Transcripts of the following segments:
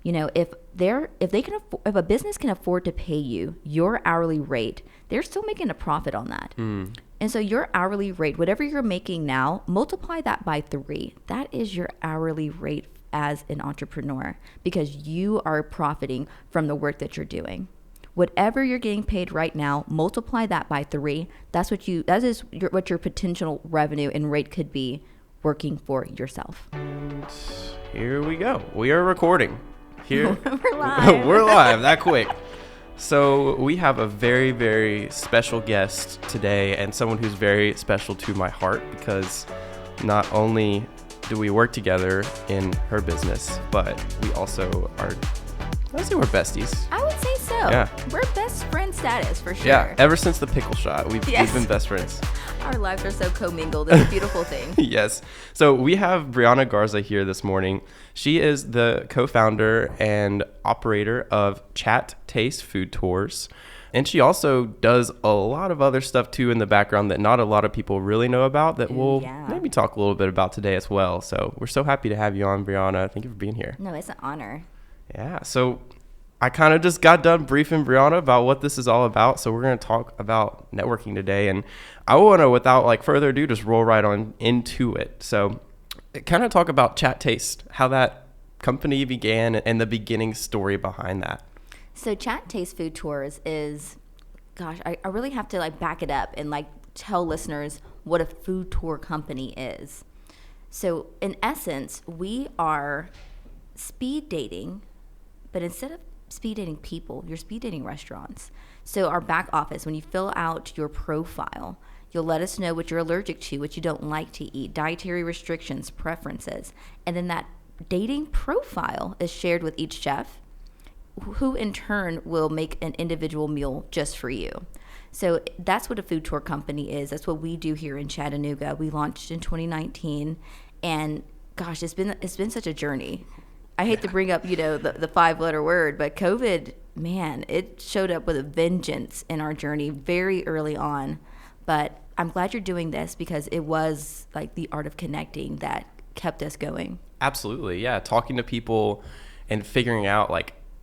if a business can afford to pay you your hourly rate, they're still making a profit on that. And so your hourly rate, whatever you're making now, multiply that by 3. That is your hourly rate as an entrepreneur, because you are profiting from the work that you're doing. Whatever you're getting paid right now, multiply that by 3. That is what your potential revenue and rate could be working for yourself. And here we go. We are recording. Here We're live. We're live that quick. So we have a very, very special guest today, and someone who's very special to my heart, because not only do we work together in her business, but we also are, I'd say we're besties. I would say so. Yeah. We're best friend status for sure. Yeah, ever since the pickle shot, we've been best friends. Our lives are so commingled. It's a beautiful thing. Yes. So we have Briana Garza here this morning. She is the co-founder and operator of Chat Taste Food Tours. And she also does a lot of other stuff too in the background that not a lot of people really know about, that we'll maybe talk a little bit about today as well. So we're so happy to have you on, Briana. Thank you for being here. No, it's an honor. Yeah. So I kind of just got done briefing Briana about what this is all about. So we're going to talk about networking today. And I want to, without further ado, just roll right on into it. So kind of talk about Chat Taste, how that company began and the beginning story behind that. So Chat Taste Food Tours is, I really have to back it up and tell listeners what a food tour company is. So in essence, we are speed dating, but instead of speed dating people, you're speed dating restaurants. So our back office, when you fill out your profile, you'll let us know what you're allergic to, what you don't like to eat, dietary restrictions, preferences. And then that dating profile is shared with each chef, who in turn will make an individual meal just for you. So that's what a food tour company is. That's what we do here in Chattanooga. We launched in 2019, and gosh, it's been such a journey. I hate to bring up, the 5-letter word, but COVID, man, it showed up with a vengeance in our journey very early on. But I'm glad you're doing this, because it was the art of connecting that kept us going. Absolutely. Yeah. Talking to people and figuring out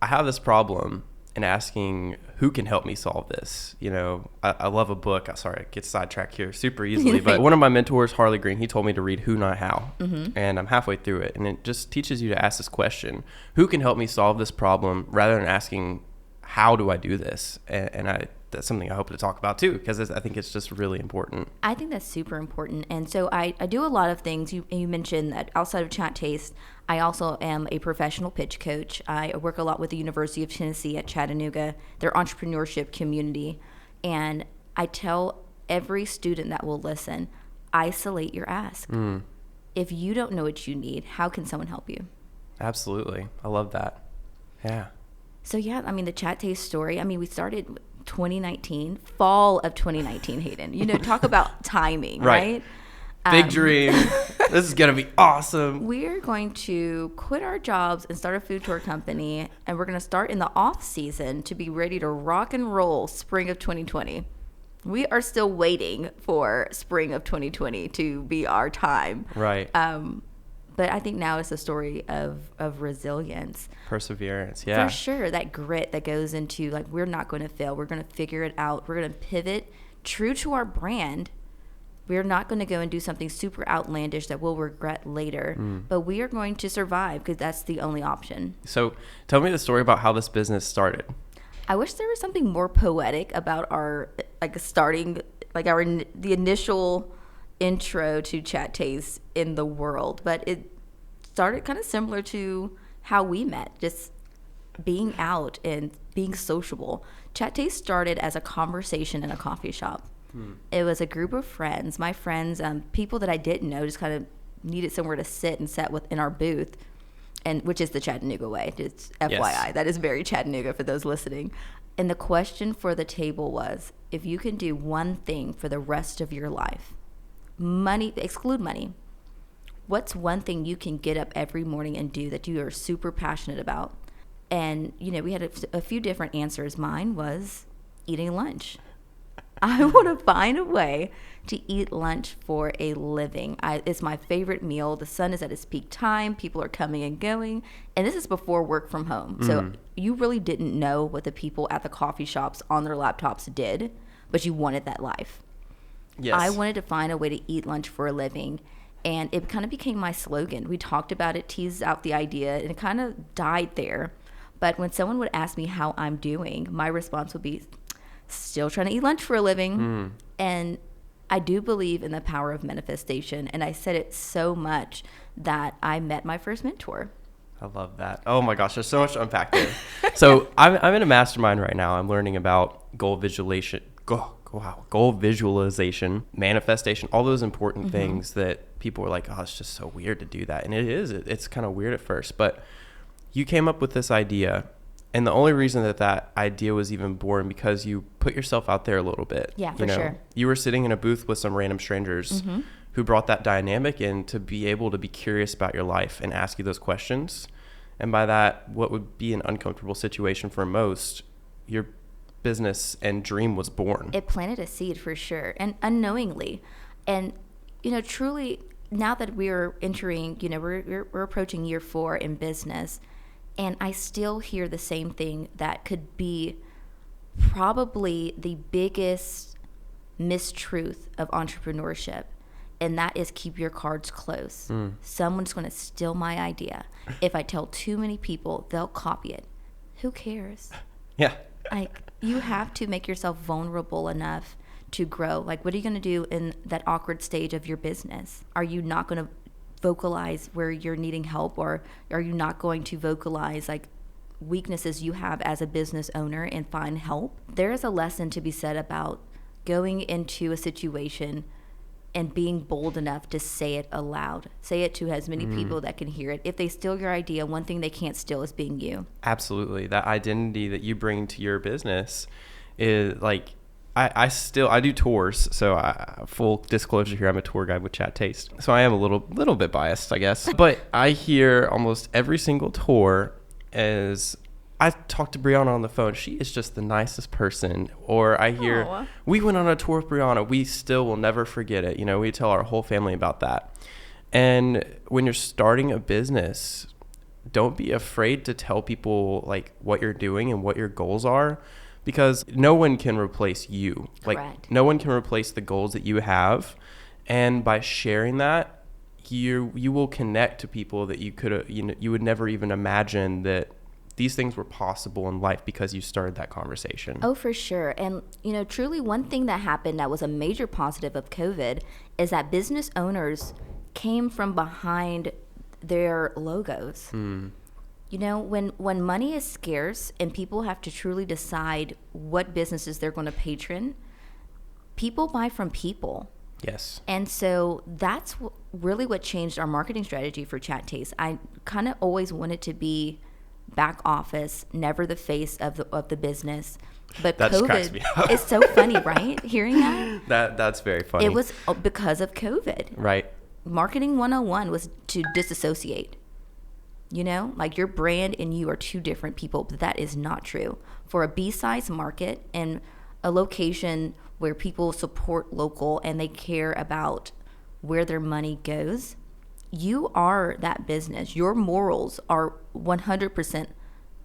I have this problem, and asking who can help me solve this. I love a book. Sorry, I get sidetracked here super easily. But one of my mentors, Harley Green, he told me to read Who Not How. Mm-hmm. And I'm halfway through it. And it just teaches you to ask this question: who can help me solve this problem, rather than asking, how do I do this? And that's something I hope to talk about too, because I think it's just really important. I think that's super important. And so I do a lot of things. You mentioned that outside of Chat Taste, I also am a professional pitch coach. I work a lot with the University of Tennessee at Chattanooga, their entrepreneurship community. And I tell every student that will listen, isolate your ask. If you don't know what you need, how can someone help you? Absolutely. I love that. Yeah. So the Chat Taste story, we started 2019, fall of 2019, Hayden. Talk about timing, right? Big dream. This is going to be awesome. We're going to quit our jobs and start a food tour company, and we're going to start in the off season to be ready to rock and roll spring of 2020. We are still waiting for spring of 2020 to be our time. Right. But I think now it's a story of resilience. Perseverance, yeah. For sure, that grit that goes into we're not going to fail. We're going to figure it out. We're going to pivot true to our brand. We're not going to go and do something super outlandish that we'll regret later. But we are going to survive, because that's the only option. So tell me the story about how this business started. I wish there was something more poetic about our starting, the initial intro to Chat Taste in the world, but it started kind of similar to how we met, just being out and being sociable. Chat Taste started as a conversation in a coffee shop. It was a group of friends, my friends, people that I didn't know, just kind of needed somewhere to sit and sat in our booth, and which is the Chattanooga way, just FYI. Yes. That is very Chattanooga for those listening. And the question for the table was, if you can do one thing for the rest of your life, exclude money, what's one thing you can get up every morning and do that you are super passionate about? And we had a few different answers. Mine was eating lunch. I want to find a way to eat lunch for a living. It's my favorite meal. The sun is at its peak time. People are coming and going. And this is before work from home. So you really didn't know what the people at the coffee shops on their laptops did, but you wanted that life. Yes. I wanted to find a way to eat lunch for a living. And it kind of became my slogan. We talked about it, teased out the idea, and it kind of died there. But when someone would ask me how I'm doing, my response would be, still trying to eat lunch for a living. And I do believe in the power of manifestation. And I said it so much that I met my first mentor. I love that. Oh my gosh, there's so much to unpack there. So I'm in a mastermind right now. I'm learning about goal visualization, manifestation, all those important things that people are like, oh, it's just so weird to do that. And it is. It's kind of weird at first. But you came up with this idea. And the only reason that idea was even born because you put yourself out there a little bit. Yeah, for sure. You were sitting in a booth with some random strangers who brought that dynamic in to be able to be curious about your life and ask you those questions. And by that, what would be an uncomfortable situation for most, your business and dream was born. It planted a seed for sure, and unknowingly. And, truly, now that we're entering, we're approaching year 4 in business, and I still hear the same thing that could be probably the biggest mistruth of entrepreneurship. And that is keep your cards close. Someone's going to steal my idea. If I tell too many people, they'll copy it. Who cares? Yeah. Like, you have to make yourself vulnerable enough to grow. Like, what are you going to do in that awkward stage of your business? Are you not going to vocalize where you're needing help, or are you not going to vocalize like weaknesses you have as a business owner and find help? There is a lesson to be said about going into a situation and being bold enough to say it aloud. Say it to as many people that can hear it. If they steal your idea, one thing they can't steal is being you. Absolutely. That identity that you bring to your business is like, I do tours. So full disclosure here, I'm a tour guide with Chat Taste. So I am a little bit biased, I guess. But I hear almost every single tour as I talked to Briana on the phone. She is just the nicest person. Or I hear, we went on a tour with Briana. We still will never forget it. We tell our whole family about that. And when you're starting a business, don't be afraid to tell people like what you're doing and what your goals are, because no one can replace you. Correct. Like no one can replace the goals that you have. And by sharing that, you will connect to people that you would never even imagine that these things were possible in life because you started that conversation. Oh, for sure. And, truly one thing that happened that was a major positive of COVID is that business owners came from behind their logos. When money is scarce and people have to truly decide what businesses they're going to patron, people buy from people. Yes. And so that's really what changed our marketing strategy for Chat Taste. I kind of always wanted to be back office, never the face of the business. But that cracks me up. It's so funny, right? Hearing that? That's very funny. It was because of COVID. Right. Marketing 101 was to disassociate. Like your brand and you are two different people, but that is not true. For a B-size market and a location where people support local and they care about where their money goes, you are that business. Your morals are 100%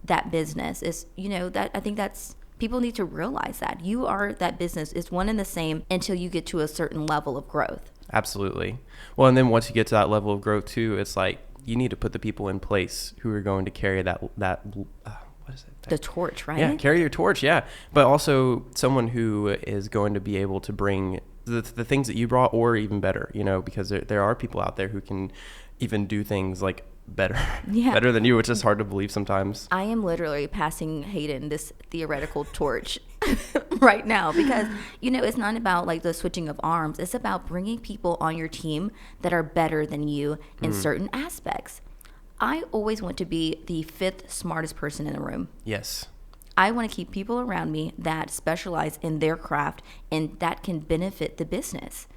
that business. That I think that's, people need to realize that you are that business. It's one and the same until you get to a certain level of growth. Absolutely. Well, and then once you get to that level of growth too, it's like you need to put the people in place who are going to carry that what is it? The torch, right? Yeah, carry your torch, yeah. But also someone who is going to be able to bring the things that you brought, or even better, because there are people out there who can even do things like better than you, which is hard to believe sometimes. I am literally passing Hayden this theoretical torch right now because, it's not about like the switching of arms. It's about bringing people on your team that are better than you in certain aspects. I always want to be the 5th smartest person in the room. Yes. I want to keep people around me that specialize in their craft and that can benefit the business.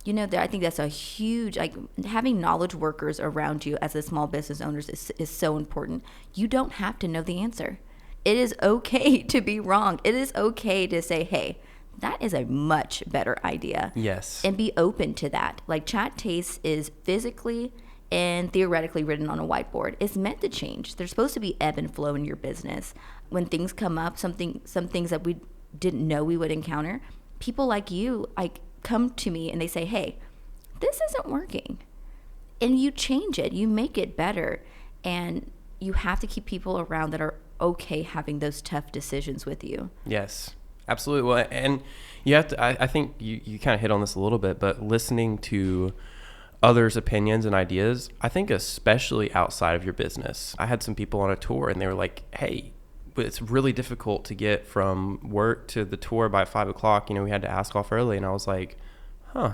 I think that's a huge, like having knowledge workers around you as a small business owners is so important. You don't have to know the answer. It is okay to be wrong. It is okay to say, hey, that is a much better idea. Yes. And be open to that. Like Chat Taste is physically and theoretically written on a whiteboard. It's meant to change. There's supposed to be ebb and flow in your business. When things come up, some things that we didn't know we would encounter, people like you come to me and they say, hey, this isn't working. And you change it, you make it better. And you have to keep people around that are okay having those tough decisions with you. Yes, absolutely. Well, and you have to, I think you kind of hit on this a little bit, but listening to others' opinions and ideas, I think especially outside of your business. I had some people on a tour and they were like, hey, but it's really difficult to get from work to the tour by 5 o'clock. You know, we had to ask off early. And I was like, huh.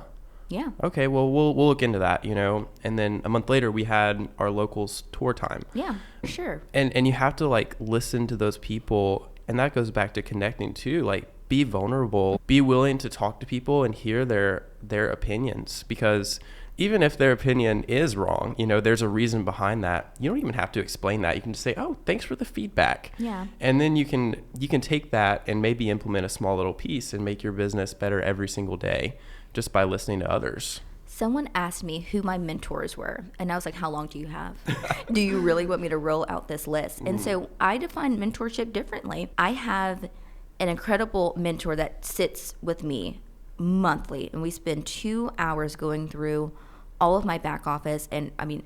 Yeah. Okay, well, we'll look into that, you know. And then a month later, we had our locals tour time. Yeah, for sure. And you have to, like, listen to those people. And that goes back to connecting, too. Like, be vulnerable. Be willing to talk to people and hear their opinions. Because even if their opinion is wrong, you know, there's a reason behind that. You don't even have to explain that. You can just say, oh, thanks for the feedback. Yeah. And then you can take that and maybe implement a small little piece and make your business better every single day just by listening to others. Someone asked me who my mentors were, and I was like, how long do you have? Do you really want me to roll out this list? And so I define mentorship differently. I have an incredible mentor that sits with me monthly, and we spend 2 hours going through all of my back office. And I mean,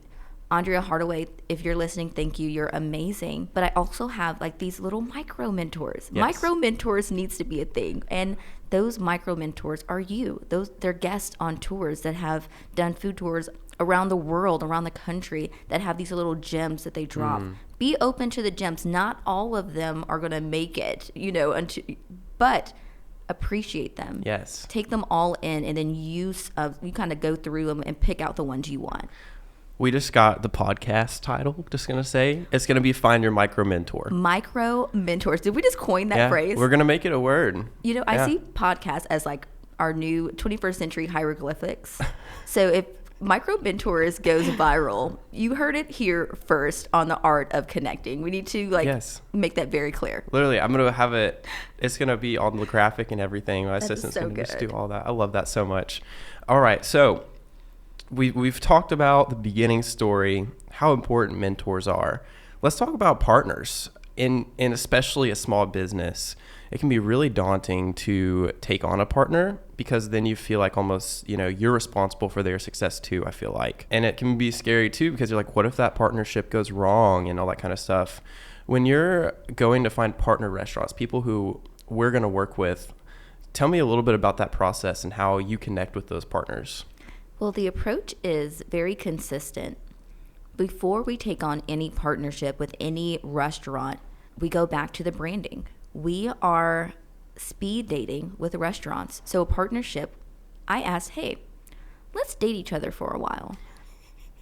Andrea Hardaway, if you're listening, thank you. You're amazing. But I also have like these little micro mentors. Yes. Micro mentors needs to be a thing. And those micro mentors are you. They're guests on tours that have done food tours around the world, around the country, that have these little gems that they drop. Be open to the gems. Not all of them are going to make it, you know, but appreciate them. Yes. Take them all in, and then you kind of go through them and pick out the ones you want. We just got the podcast title, just going to say. It's going to be Find Your Micro Mentor. Micro mentors. Did we just coin that phrase? We're going to make it a word. You know, I see podcasts as like our new 21st century hieroglyphics. So if Micro Mentors goes viral, you heard it here first on The Art of Connecting. We need to make that very clear. Literally, I'm going to have it. It's going to be on the graphic and everything. My assistant's so going to just do all that. I love that so much. All right, so we've talked about the beginning story, how important mentors are. Let's talk about partners. In especially a small business, it can be really daunting to take on a partner because then you feel like almost, you know, you're responsible for their success too, I feel like. And it can be scary too because you're like, what if that partnership goes wrong and all that kind of stuff? When you're going to find partner restaurants, people who we're going to work with, tell me a little bit about that process and how you connect with those partners. Well, the approach is very consistent. Before we take on any partnership with any restaurant, we go back to the branding. We are speed dating with restaurants. So a partnership, I asked, hey, let's date each other for a while.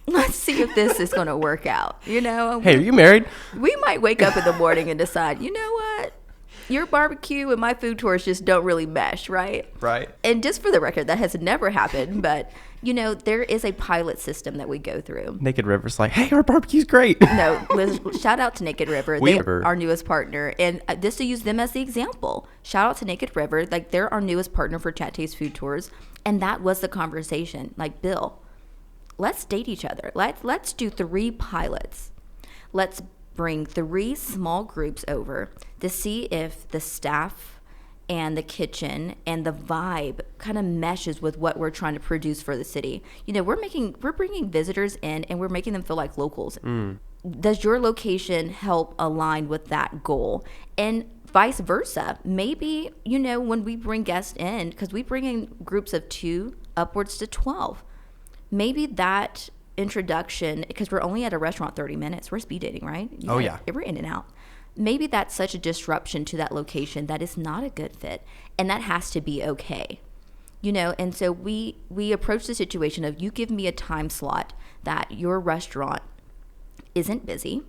Let's see if this is going to work out. You know, hey, are you married? We might wake up in the morning and decide, you know what? Your barbecue and my food tours just don't really mesh, right? Right. And just for the record, that has never happened. But, you know, there is a pilot system that we go through. Naked River's like, hey, our barbecue's great. No, Liz, shout out to Naked River. They're our newest partner. And just to use them as the example, shout out to Naked River. Like, they're our newest partner for Chat Taste Food Tours. And that was the conversation. Like, Bill, let's date each other. Let's do 3 pilots. Let's bring 3 small groups over to see if the staff and the kitchen and the vibe kind of meshes with what we're trying to produce for the city. You know, we're bringing visitors in and we're making them feel like locals. Does your location help align with that goal? And vice versa. Maybe, you know, when we bring guests in, because we bring in groups of 2 upwards to 12, maybe that introduction, because we're only at a restaurant 30 minutes, we're speed dating, right? Yeah. We're in and out. Maybe that's such a disruption to that location that is not a good fit, and that has to be okay, you know. And so we approach the situation of, you give me a time slot that your restaurant isn't busy,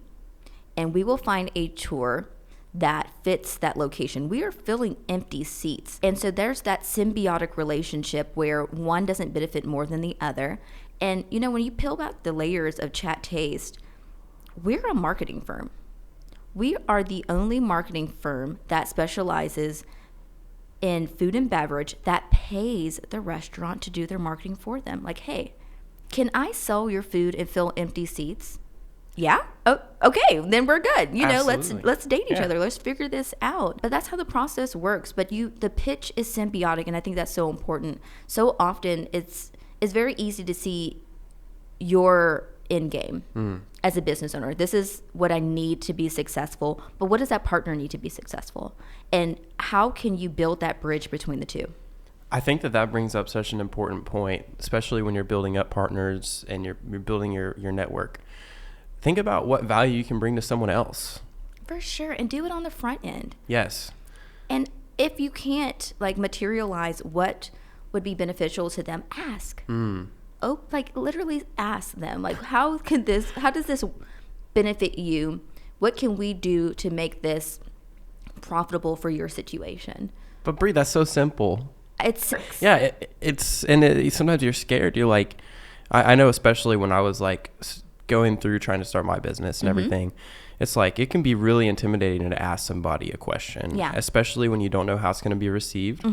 and we will find a tour that fits that location. We are filling empty seats, and so there's that symbiotic relationship where one doesn't benefit more than the other. And, you know, when you peel back the layers of Chat Taste, we're a marketing firm. We are the only marketing firm that specializes in food and beverage that pays the restaurant to do their marketing for them. Like, hey, can I sell your food and fill empty seats? Yeah. Oh, okay. Then we're good. Let's date each other. Let's figure this out. But that's how the process works. But the pitch is symbiotic, and I think that's so important. So often it's very easy to see your end game as a business owner. This is what I need to be successful. But what does that partner need to be successful? And how can you build that bridge between the two? I think that brings up such an important point, especially when you're building up partners and you're building your network. Think about what value you can bring to someone else. For sure. And do it on the front end. Yes. And if you can't materialize what would be beneficial to them, ask. Literally ask them, how does this benefit you? What can we do to make this profitable for your situation? But Brie, that's so simple. It's sometimes you're scared. You're like, I know, especially when I was going through trying to start my business and everything, it's it can be really intimidating to ask somebody a question, especially when you don't know how it's going to be received.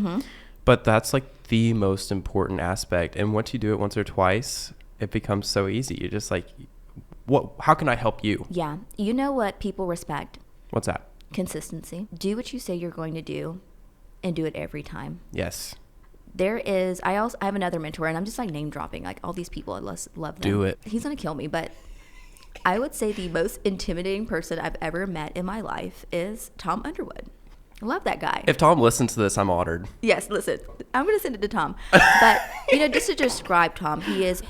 But that's the most important aspect. And once you do it once or twice, it becomes so easy. You're just how can I help you? Yeah. You know what people respect? What's that? Consistency. Do what you say you're going to do and do it every time. Yes. I have another mentor, and I'm just name dropping all these people. I love them. Do it. He's going to kill me, but I would say the most intimidating person I've ever met in my life is Tom Underwood. I love that guy. If Tom listens to this, I'm honored. Yes, listen. I'm going to send it to Tom. But, just to describe Tom, he's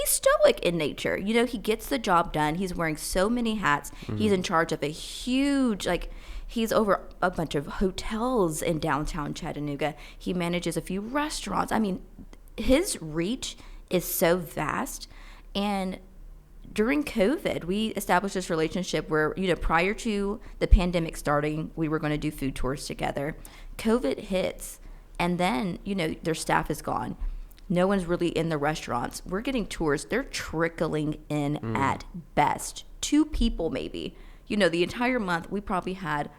stoic in nature. He gets the job done. He's wearing so many hats. He's in charge of a huge, he's over a bunch of hotels in downtown Chattanooga. He manages a few restaurants. I mean, his reach is so vast. And during COVID, we established this relationship where, prior to the pandemic starting, we were going to do food tours together. COVID hits, and then, their staff is gone. No one's really in the restaurants. We're getting tours. They're trickling in at best. 2 people maybe. The entire month, we probably had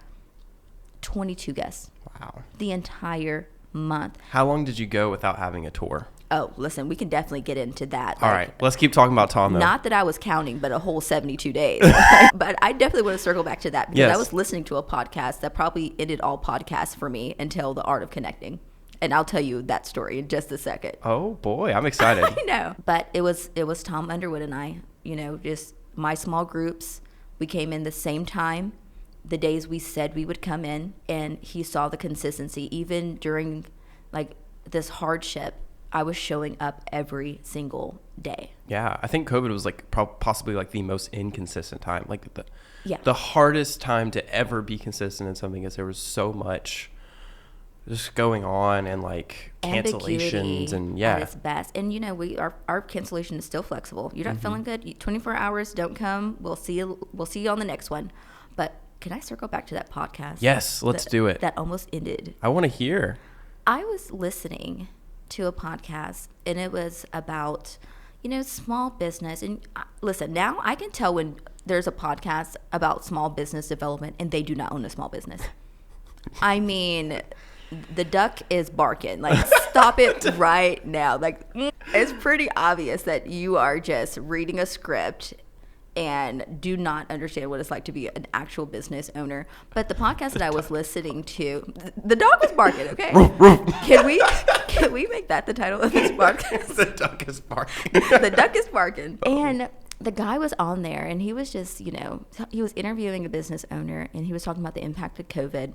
22 guests. Wow. The entire month. How long did you go without having a tour? Oh, listen, we can definitely get into that. All right, let's keep talking about Tom, though. Not that I was counting, but a whole 72 days. But I definitely want to circle back to that because I was listening to a podcast that probably ended all podcasts for me until The Art of Connecting. And I'll tell you that story in just a second. Oh, boy, I'm excited. I know. But it was Tom Underwood and I, just my small groups. We came in the same time, the days we said we would come in, and he saw the consistency. Even during, this hardship, I was showing up every single day. Yeah, I think COVID was possibly the most inconsistent time. Yeah. The hardest time to ever be consistent in something is there was so much just going on and cancellations and at its best. And our cancellation is still flexible. You're not feeling good, 24 hours, don't come. We'll see you on the next one. But can I circle back to that podcast? Yes, let's do it. That almost ended. I want to hear. I was listening to a podcast, and it was about small business. And listen, now I can tell when there's a podcast about small business development and they do not own a small business. I mean, the duck is barking. Stop it right now. It's pretty obvious that you are just reading a script and do not understand what it's like to be an actual business owner. But the podcast that I was listening to, the dog was barking, okay? Can we make that the title of this podcast? The duck is barking. The duck is barking. And the guy was on there, and he was just, he was interviewing a business owner, and he was talking about the impact of COVID.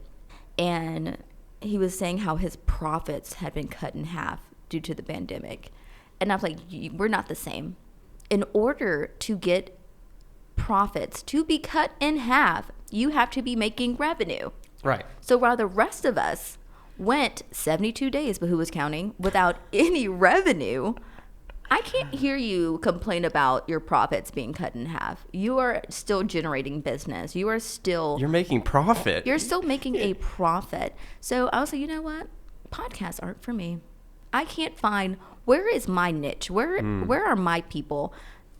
And he was saying how his profits had been cut in half due to the pandemic. And I was like, we're not the same. In order to get profits to be cut in half, you have to be making revenue. Right. So while the rest of us went 72 days, but who was counting, without any revenue, I can't hear you complain about your profits being cut in half. You are still generating business. You're making profit. You're still making a profit. So I was like, you know what? Podcasts aren't for me. I can't find, where is my niche? Where are my people?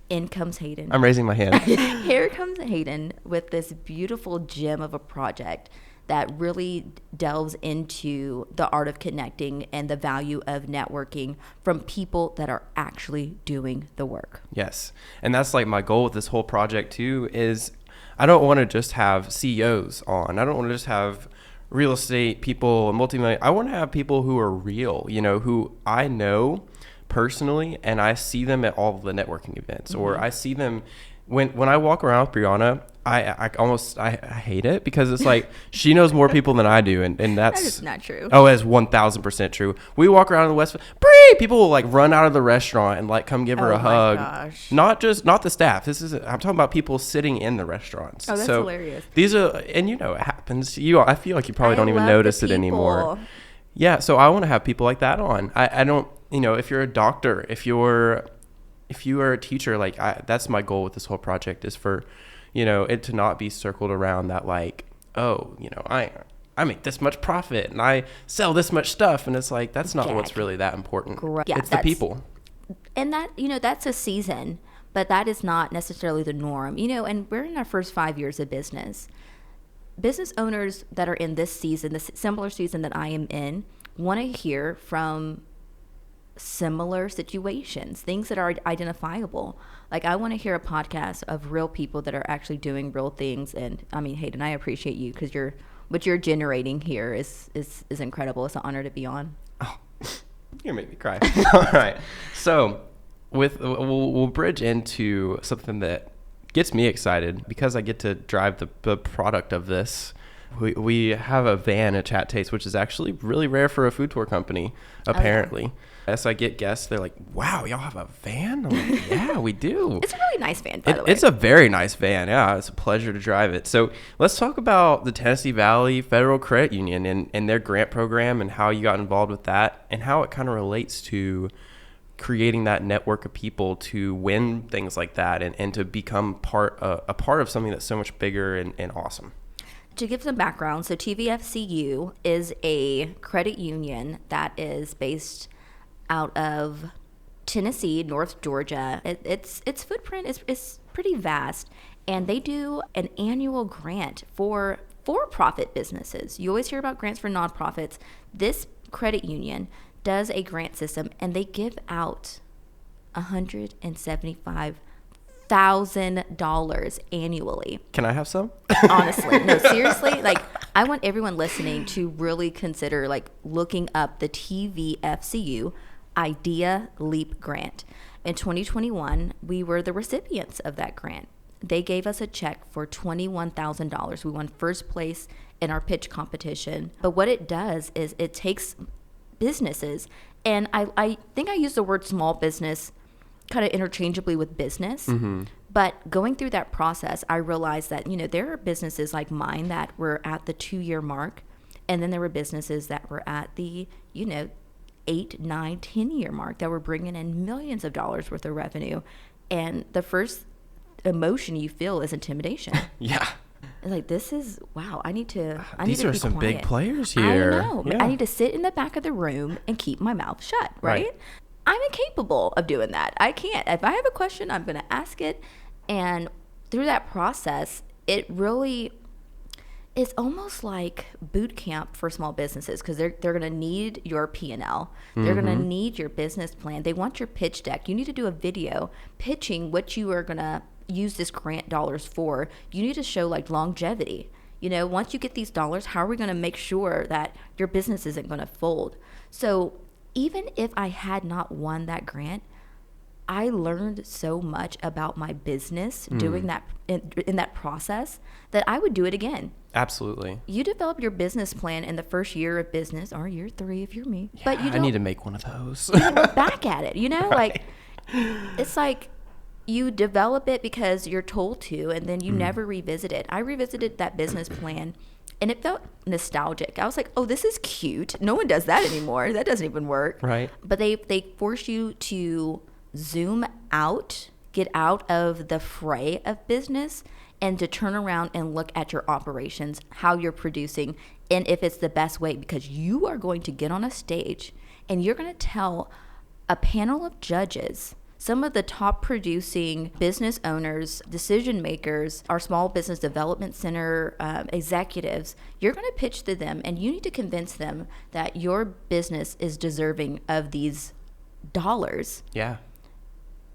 In comes Hayden. I'm raising my hand. Here comes Hayden with this beautiful gem of a project that really delves into the art of connecting and the value of networking from people that are actually doing the work. Yes. And that's like my goal with this whole project too, is I don't want to just have CEOs on. I don't want to just have real estate people and multi-million. I want to have people who are real, who I know personally, and I see them at all of the networking events, or I see them when I walk around with Briana. I hate it because it's like she knows more people than I do, and that's That is not true. Oh, that's 1,000% true. We walk around in the West, Bree, people will like run out of the restaurant and like come give her a hug. Gosh. Not the staff. I'm talking about people sitting in the restaurants. Oh, that's hilarious. These are, and it happens. I feel like you probably don't even notice it anymore. Yeah, so I want to have people like that on. I don't, if you're a doctor, if you are a teacher, like that's my goal with this whole project, is for it to not be circled around that, like, oh, I make this much profit and I sell this much stuff, and it's like that's not what's really that important. Yeah, it's the people. And that that's a season, but that is not necessarily the norm. And we're in our first 5 years of business. Business owners that are in this season, the similar season that I am in, want to hear from similar situations, things that are identifiable. Like, I want to hear a podcast of real people that are actually doing real things. And I mean, Hayden, I appreciate you because what you're generating here is incredible. It's an honor to be on. Oh, you make me cry. All right, so we'll bridge into something that gets me excited because I get to drive the product of this. We have a van at Chat Taste, which is actually really rare for a food tour company, apparently. Oh, yeah. As I get guests, they're like, wow, y'all have a van? I'm like, yeah, we do. It's a really nice van, by the way. It's a very nice van. Yeah, it's a pleasure to drive it. So let's talk about the Tennessee Valley Federal Credit Union and their grant program and how you got involved with that and how it kind of relates to creating that network of people to win things like that and to become a part of something that's so much bigger and awesome. To give some background, so TVFCU is a credit union that is based out of Tennessee, North Georgia. Its footprint is pretty vast, and they do an annual grant for for-profit businesses. You always hear about grants for nonprofits. This credit union does a grant system, and they give out $175,000 annually. Can I have some? Honestly, no, seriously. Like, I want everyone listening to really consider looking up the TVFCU Idea Leap Grant. In 2021, we were the recipients of that grant. They gave us a check for $21,000. We won first place in our pitch competition. But what it does is it takes businesses, and I think I use the word small business kind of interchangeably with business. Mm-hmm. But going through that process, I realized that, there are businesses like mine that were at the 2-year mark. And then there were businesses that were at the, 8, 9, 10-year mark that were bringing in millions of dollars worth of revenue. And the first emotion you feel is intimidation. Yeah. It's like, this is, wow, these are some big players here. I know. Yeah. I need to sit in the back of the room and keep my mouth shut, right? I'm incapable of doing that. I can't. If I have a question, I'm going to ask it. And through that process, it really is almost like boot camp for small businesses, because they're going to need your P&L. They're going to need your business plan. They want your pitch deck. You need to do a video pitching what you are going to use this grant dollars for. You need to show longevity. Once you get these dollars, how are we going to make sure that your business isn't going to fold? So even if I had not won that grant, I learned so much about my business doing that in that process that I would do it again. Absolutely. You develop your business plan in the first year of business, or year 3 if you're me. Yeah, but I need to make one of those. You look back at it, right. It's like you develop it because you're told to, and then you never revisit it. I revisited that business plan, and it felt nostalgic. I was like, oh, this is cute. No one does that anymore. That doesn't even work. Right. But they force you to zoom out, get out of the fray of business, and to turn around and look at your operations, how you're producing, and if it's the best way, because you are going to get on a stage and you're going to tell a panel of judges some of the top producing business owners, decision makers, our small business development center executives, you're going to pitch to them and you need to convince them that your business is deserving of these dollars. Yeah.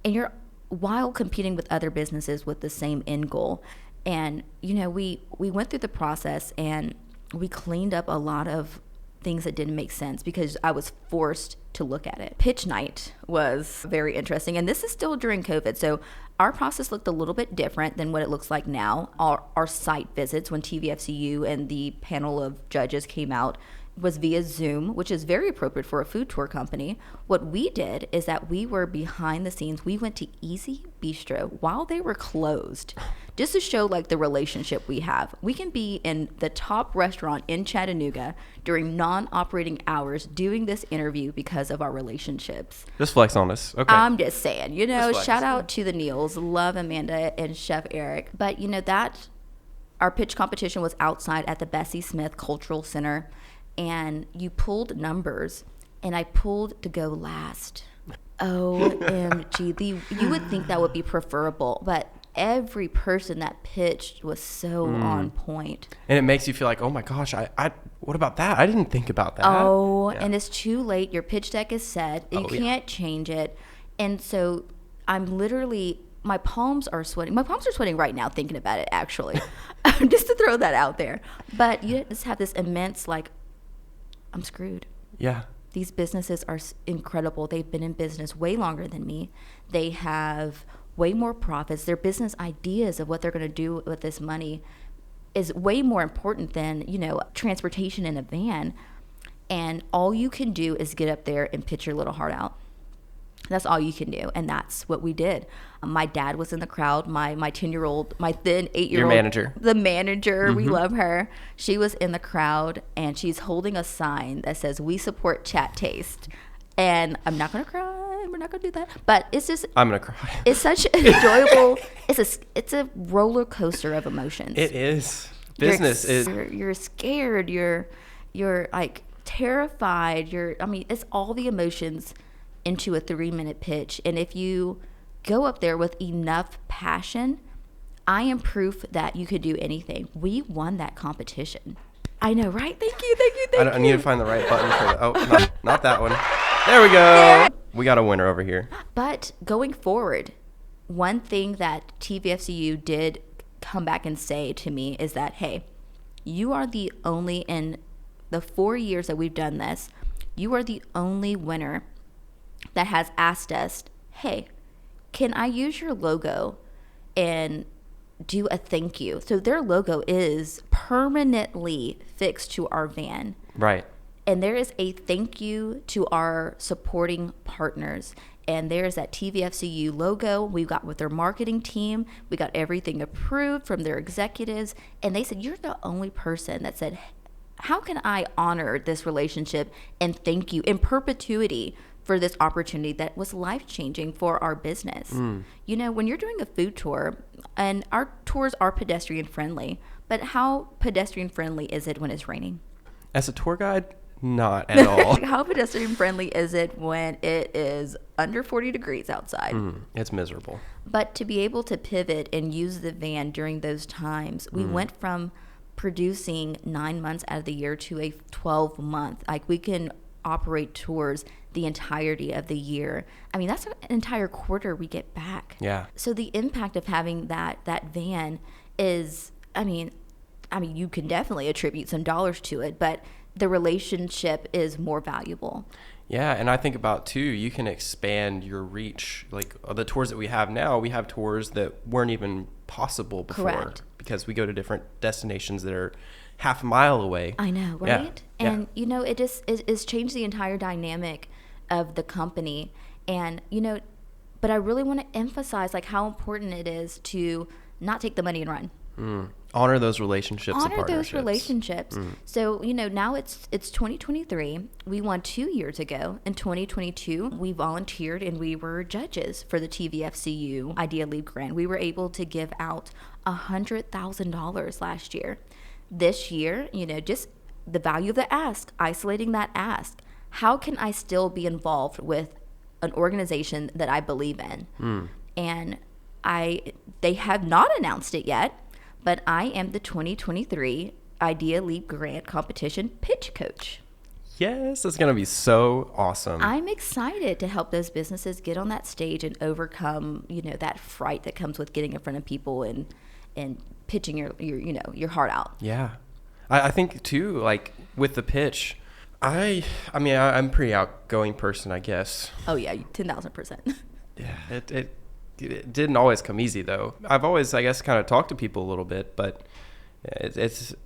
And you're while competing with other businesses with the same end goal. And, you know, we went through the process and we cleaned up a lot of things that didn't make sense because I was forced to look at it. Pitch night was very interesting. And this is still during COVID. So our process looked a little bit different than what it looks like now. Our site visits when TVFCU and the panel of judges came out was via Zoom, which is very appropriate for a food tour company. What we did is that we were behind the scenes. We went to Easy Bistro while they were closed just to show like the relationship we have. We can be in the top restaurant in Chattanooga during non-operating hours doing this interview because of our relationships. Just flex on us. Okay. I'm just saying, you know, shout out to the Neils, love Amanda and Chef Eric. But you know that our pitch competition was outside at the Bessie Smith Cultural Center. And you pulled numbers, and I pulled to go last. OMG. You would think that would be preferable, but every person that pitched was so on point. And it makes you feel like, oh my gosh, I what about that? I didn't think about that. And it's too late. Your pitch deck is set. You can't change it. And so I'm literally, my palms are sweating. My palms are sweating right now thinking about it, actually. Just to throw that out there. But you just have this immense, like, I'm screwed. Yeah. These businesses are incredible. They've been in business way longer than me. They have way more profits. Their business ideas of what they're going to do with this money is way more important than, you know, transportation in a van. And all you can do is get up there and pitch your little heart out. That's all you can do. And that's what we did. My dad was in the crowd. My 10-year-old, my then 8-year-old. Your manager. The manager. We love her. She was in the crowd and she's holding a sign that says, "We support Chat Taste." And I'm not going to cry. We're not going to do that. But it's just. I'm going to cry. It's such an enjoyable. It's a roller coaster of emotions. It is. Business is. You're scared. You're like terrified. It's all the emotions into a 3-minute pitch. And if you go up there with enough passion, I am proof that you could do anything. We won that competition. I know, right? Thank you. I need to find the right button for that. Oh, not that one. There we go. We got a winner over here. But going forward, one thing that TVFCU did come back and say to me is that, hey, you are the only, in the 4 years that we've done this, you are the only winner that has asked us, hey, can I use your logo and do a thank you? So their logo is permanently fixed to our van. Right. And there is a thank you to our supporting partners. And there's that TVFCU logo. We got with their marketing team. We got everything approved from their executives. And they said, you're the only person that said, how can I honor this relationship and thank you in perpetuity for this opportunity that was life-changing for our business. You know, when you're doing a food tour, and our tours are pedestrian-friendly, but how pedestrian-friendly is it when it's raining? As a tour guide, not at all. How pedestrian-friendly is it when it is under 40 degrees outside? It's miserable. But to be able to pivot and use the van during those times, we went from producing 9 months out of the year to a 12-month. Like, we can operate tours the entirety of the year. I mean, that's an entire quarter we get back. Yeah. So the impact of having that van is, I mean, you can definitely attribute some dollars to it, but the relationship is more valuable. Yeah, and I think about too, you can expand your reach. Like the tours that we have now, we have tours that weren't even possible before. Correct. Because we go to different destinations that are half a mile away. I know, right? Yeah. And you know, it's changed the entire dynamic of the company. And you know, but I really want to emphasize like how important it is to not take the money and run. Honor those relationships. Honor those relationships. So, you know, now it's 2023. We won 2 years ago. In 2022, we volunteered and we were judges for the TVFCU Idea Lead Grant. We were able to give out $100,000 last year. This year, you know, just the value of the ask, isolating that ask. How can I still be involved with an organization that I believe in. And they have not announced it yet, but I am the 2023 Idea Leap Grant Competition pitch coach. Yes, it's going to be so awesome. I'm excited to help those businesses get on that stage and overcome, that fright that comes with getting in front of people and pitching your heart out. Yeah. I think too, like with the pitch, I'm a pretty outgoing person, I guess. Oh yeah, 10,000%. Yeah, it didn't always come easy though. I've always, I guess, kind of talked to people a little bit, but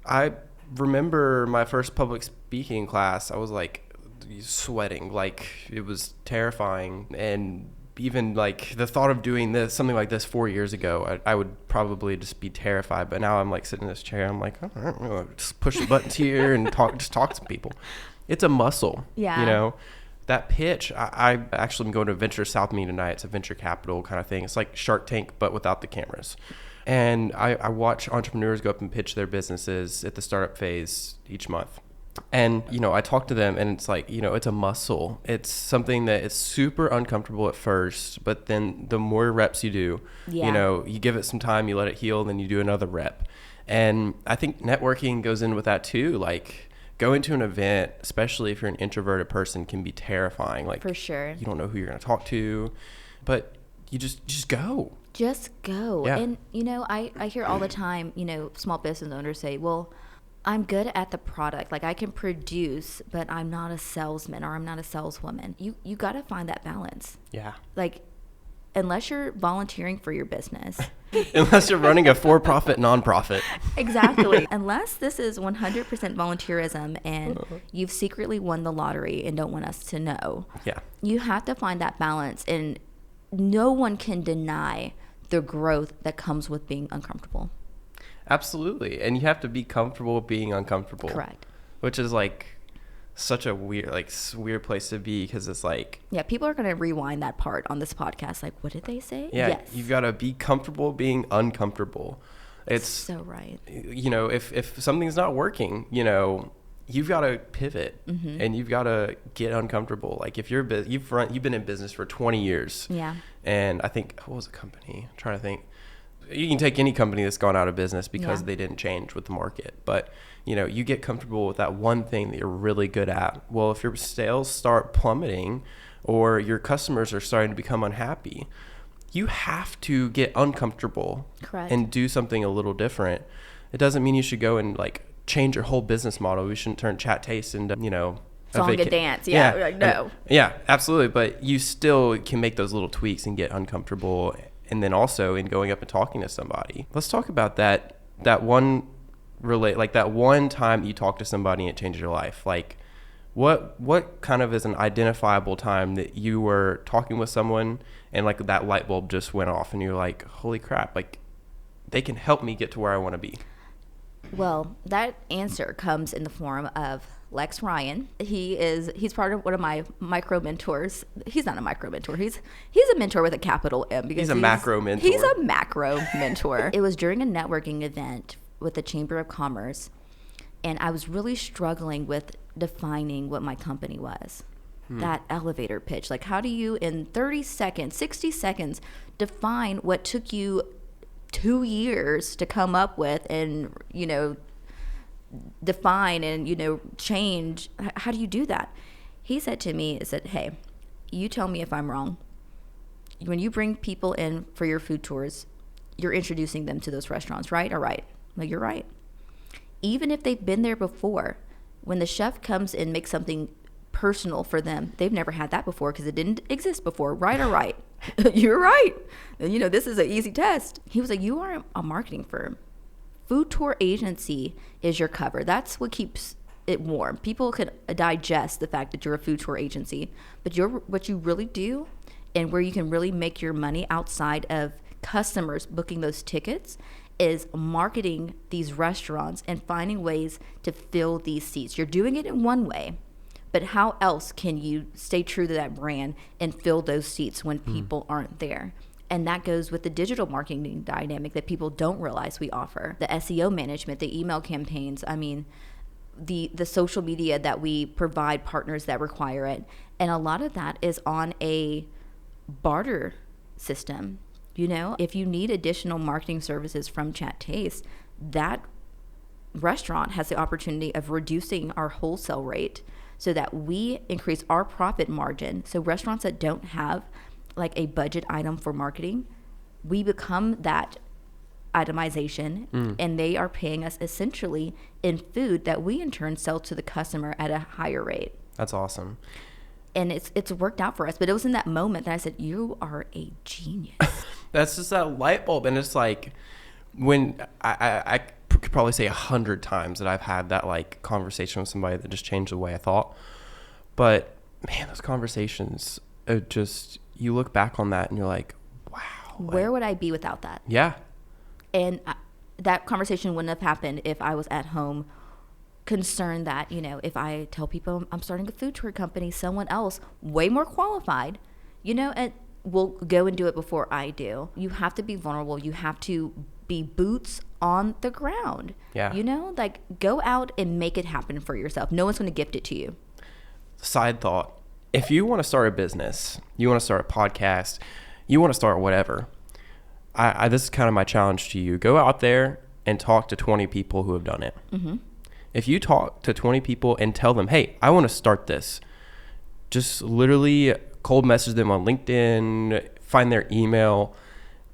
I remember my first public speaking class, I was like sweating, like it was terrifying. And even like the thought of doing something like this 4 years ago, I would probably just be terrified. But now I'm like sitting in this chair, I'm like, I don't know, just push the buttons here and talk to people. It's a muscle. Yeah. That pitch, I actually am going to a Venture South meeting tonight. It's a venture capital kind of thing. It's like Shark Tank, but without the cameras. And I watch entrepreneurs go up and pitch their businesses at the startup phase each month. And, I talk to them and it's like, it's a muscle. It's something that is super uncomfortable at first, but then the more reps you do, you give it some time, you let it heal, then you do another rep. And I think networking goes in with that too. Like going to an event, especially if you're an introverted person, can be terrifying. Like for sure. You don't know who you're going to talk to, but you just go. Just go. Yeah. And, I hear all the time, small business owners say, well, I'm good at the product. Like I can produce, but I'm not a salesman or I'm not a saleswoman. You got to find that balance. Yeah. Like unless you're volunteering for your business. Unless you're running a for-profit nonprofit. Exactly. Unless this is 100% volunteerism and you've secretly won the lottery and don't want us to know. Yeah. You have to find that balance, and no one can deny the growth that comes with being uncomfortable. Absolutely. And you have to be comfortable being uncomfortable. Correct. Which is like such a weird place to be, because it's like, yeah, people are going to rewind that part on this podcast. Like, what did they say? Yeah, yes. You've got to be comfortable being uncomfortable. It's so right. If something's not working, you've got to pivot and you've got to get uncomfortable. Like if you've been in business for 20 years. Yeah. And I think, what was the company? I'm trying to think. You can take any company that's gone out of business because they didn't change with the market. But, you get comfortable with that one thing that you're really good at. Well, if your sales start plummeting or your customers are starting to become unhappy, you have to get uncomfortable. Correct. And do something a little different. It doesn't mean you should go and like change your whole business model. We shouldn't turn Chat Taste into, song and dance. Yeah. Like, no. Yeah, absolutely. But you still can make those little tweaks and get uncomfortable. And then also in going up and talking to somebody. Let's talk about that one time you talk to somebody and it changed your life. Like what kind of is an identifiable time that you were talking with someone and like that light bulb just went off and you're like, holy crap, like they can help me get to where I want to be? Well, that answer comes in the form of Lex Ryan. He's part of one of my micro mentors. He's not a micro mentor. He's a mentor with a capital M, because he's a macro mentor. He's a macro mentor. It was during a networking event with the Chamber of Commerce, and I was really struggling with defining what my company was. That elevator pitch. Like, how do you in 30 seconds, 60 seconds define what took you 2 years to come up with and, define and, change? How do you do that? He said to me, hey, you tell me if I'm wrong. When you bring people in for your food tours, you're introducing them to those restaurants, right? All right. Well, you're right. Even if they've been there before, when the chef comes and makes something personal for them, they've never had that before because it didn't exist before, right? Or right? You're right. And, this is an easy test. He was like, you are a marketing firm. Food tour agency is your cover. That's what keeps it warm. People can digest the fact that you're a food tour agency, but what you really do and where you can really make your money outside of customers booking those tickets is marketing these restaurants and finding ways to fill these seats. You're doing it in one way, but how else can you stay true to that brand and fill those seats when people aren't there? And that goes with the digital marketing dynamic that people don't realize we offer. The SEO management, the email campaigns, the social media that we provide partners that require it. And a lot of that is on a barter system. You know, if you need additional marketing services from Chat Taste, that restaurant has the opportunity of reducing our wholesale rate so that we increase our profit margin. So restaurants that don't have like a budget item for marketing, we become that itemization, and they are paying us essentially in food that we in turn sell to the customer at a higher rate. That's awesome. And it's worked out for us. But it was in that moment that I said, you are a genius. That's just that light bulb. And it's like, when I could probably say 100 times that I've had that like conversation with somebody that just changed the way I thought. But man, those conversations are just, you look back on that and you're like, wow. Where would I be without that? Yeah. And that conversation wouldn't have happened if I was at home concerned that, you know, if I tell people I'm starting a food tour company, someone else way more qualified, you know, and will go and do it before I do. You have to be vulnerable. You have to be boots on the ground. Yeah. You know, like go out and make it happen for yourself. No one's going to gift it to you. Side thought. If you want to start a business, you want to start a podcast, you want to start whatever, this is kind of my challenge to you. Go out there and talk to 20 people who have done it. Mm-hmm. If you talk to 20 people and tell them, hey, I want to start this, just literally cold message them on LinkedIn, find their email,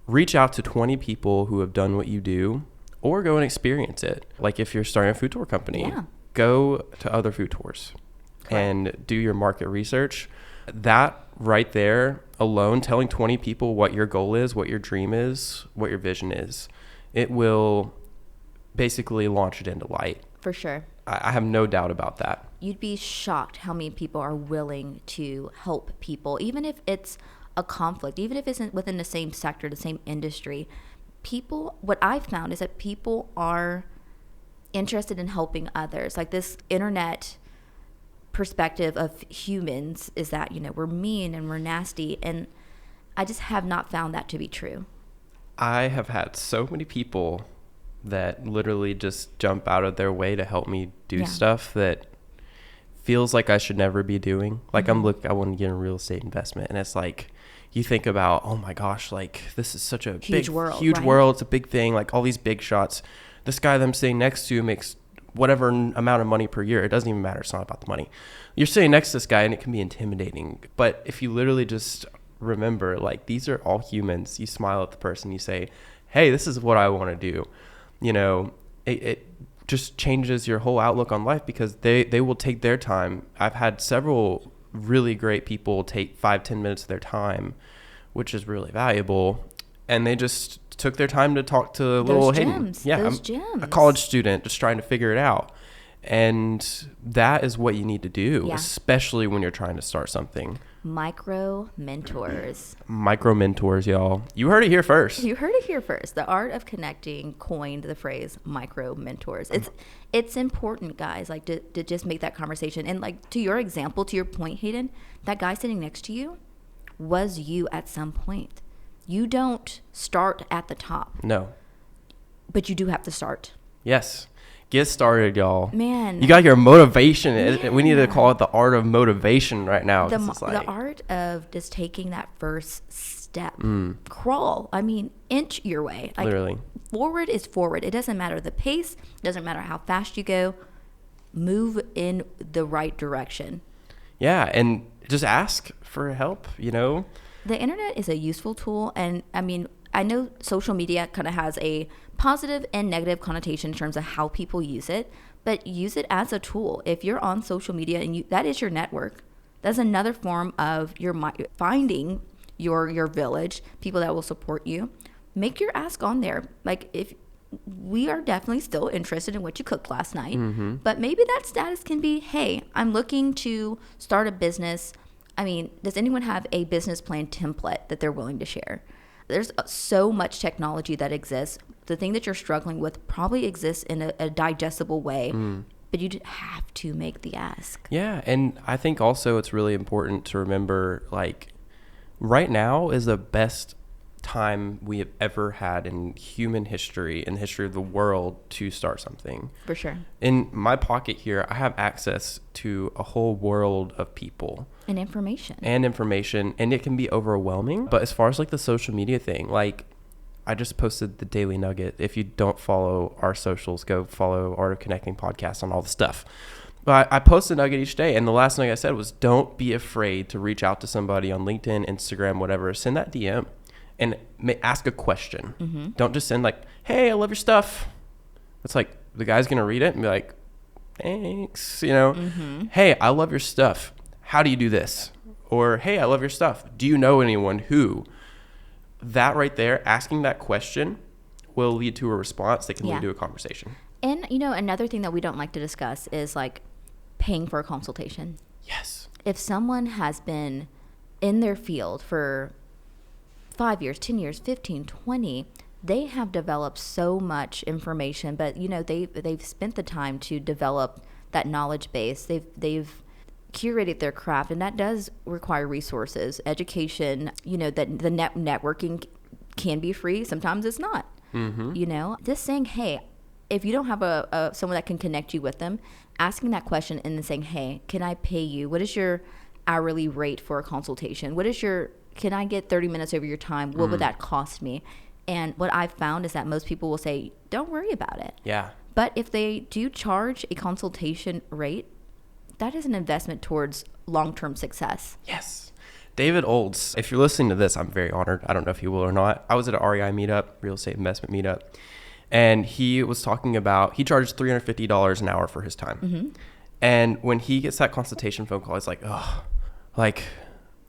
reach out to 20 people who have done what you do, or go and experience it. Like if you're starting a food tour company, go to other food tours and do your market research. That right there alone, telling 20 people what your goal is, what your dream is, what your vision is, it will basically launch it into light. For sure. I have no doubt about that. You'd be shocked how many people are willing to help people, even if it's a conflict, even if it's within the same sector, the same industry. People, what I've found is that people are interested in helping others. Like this internet perspective of humans is that, you know, we're mean and we're nasty, and I just have not found that to be true. I have had so many people that literally just jump out of their way to help me do stuff that feels like I should never be doing. Like I want to get in real estate investment, and it's like you think about, oh my gosh, like this is such a huge world. It's a big thing, like all these big shots. This guy that I'm sitting next to makes whatever amount of money per year. It doesn't even matter. It's not about the money. You're sitting next to this guy and it can be intimidating. But if you literally just remember, like, these are all humans. You smile at the person, you say, hey, this is what I want to do. You know, it just changes your whole outlook on life, because they will take their time. I've had several really great people take 5-10 minutes of their time, which is really valuable. And they just took their time to talk to little Hayden. Yeah, I'm a college student just trying to figure it out. And that is what you need to do, especially when you're trying to start something. Micro mentors, y'all. You heard it here first. The Art of Connecting coined the phrase micro mentors. It's important, guys, like to just make that conversation. And like to your example, to your point, Hayden, that guy sitting next to you was you at some point. You don't start at the top. No. But you do have to start. Yes. Get started, y'all. Man. You got your motivation. Man. We need to call it the art of motivation right now. The art of just taking that first step. Crawl. I mean, inch your way. Like, literally. Forward is forward. It doesn't matter the pace. It doesn't matter how fast you go. Move in the right direction. Yeah, and just ask for help, you know. The internet is a useful tool, and I mean, I know social media kind of has a positive and negative connotation in terms of how people use it, but use it as a tool. If you're on social media and that is your network, that's another form of your finding your village, people that will support you. Make your ask on there. Like, if we are definitely still interested in what you cooked last night, but maybe that status can be, hey, I'm looking to start a business. I mean, does anyone have a business plan template that they're willing to share? There's so much technology that exists. The thing that you're struggling with probably exists in a digestible way, but you have to make the ask. Yeah, and I think also it's really important to remember, like, right now is the best time we have ever had in human history, in the history of the world, to start something. For sure. In my pocket here, I have access to a whole world of people. And information. And it can be overwhelming. But as far as like the social media thing, like I just posted the Daily Nugget. If you don't follow our socials, go follow Art of Connecting podcast on all the stuff. But I post a nugget each day, and the last nugget I said was, don't be afraid to reach out to somebody on LinkedIn, Instagram, whatever. Send that DM and ask a question. Mm-hmm. Don't just send like, hey, I love your stuff. It's like the guy's going to read it and be like, thanks, Mm-hmm. Hey, I love your stuff. How do you do this? Or, hey, I love your stuff. Do you know anyone who? That right there, asking that question will lead to a response that can lead to a conversation. And, another thing that we don't like to discuss is like paying for a consultation. Yes. If someone has been in their field for 5 years, 10 years, 15, 20, they have developed so much information, but they've spent the time to develop that knowledge base. They've curated their craft, and that does require resources, education. That the networking can be free. Sometimes it's not. Mm-hmm. Just saying, hey, if you don't have someone that can connect you with them, asking that question and then saying, hey, can I pay you? What is your hourly rate for a consultation? Can I get 30 minutes over your time? What would that cost me? And what I've found is that most people will say, don't worry about it. Yeah. But if they do charge a consultation rate, that is an investment towards long-term success. Yes. David Olds, if you're listening to this, I'm very honored. I don't know if you will or not. I was at an REI meetup, real estate investment meetup, and he was talking about, he charged $350 an hour for his time. Mm-hmm. And when he gets that consultation phone call, it's like, oh, like,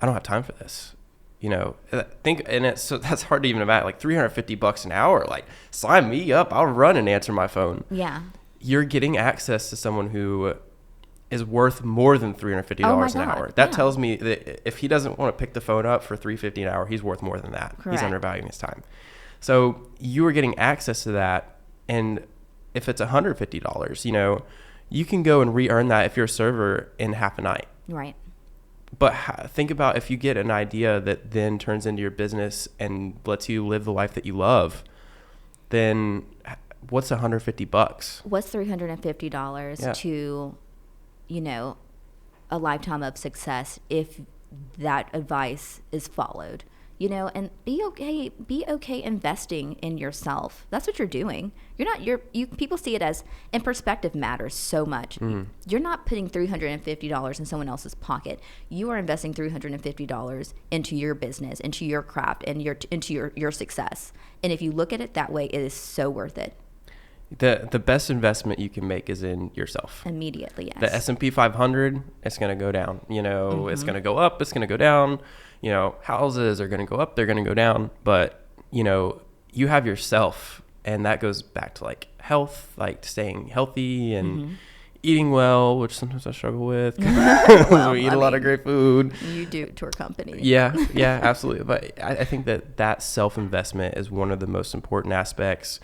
I don't have time for this. So that's hard to even imagine, like $350 an hour, like sign me up. I'll run and answer my phone. Yeah. You're getting access to someone who is worth more than $350 an hour. That tells me that if he doesn't want to pick the phone up for $350 an hour, he's worth more than that. Correct. He's undervaluing his time. So you are getting access to that. And if it's $150, you can go and re-earn that if you're a server in half a night. Right. But think about if you get an idea that then turns into your business and lets you live the life that you love, then what's $150? What's $350 to, a lifetime of success if that advice is followed? And be okay investing in yourself. That's what you're doing. People see it as, and perspective matters so much. Mm. You're not putting $350 in someone else's pocket. You are investing $350 into your business, into your craft, and into your success. And if you look at it that way, it is so worth it. The best investment you can make is in yourself. Immediately, yes. The S&P 500, it's going to go down. Mm-hmm. It's going to go up, it's going to go down. Houses are going to go up, they're going to go down. But, you have yourself, and that goes back to like health, like staying healthy and eating well, which sometimes I struggle with. We eat a lot of great food. You do to our company. Yeah, absolutely. But I think that self-investment is one of the most important aspects.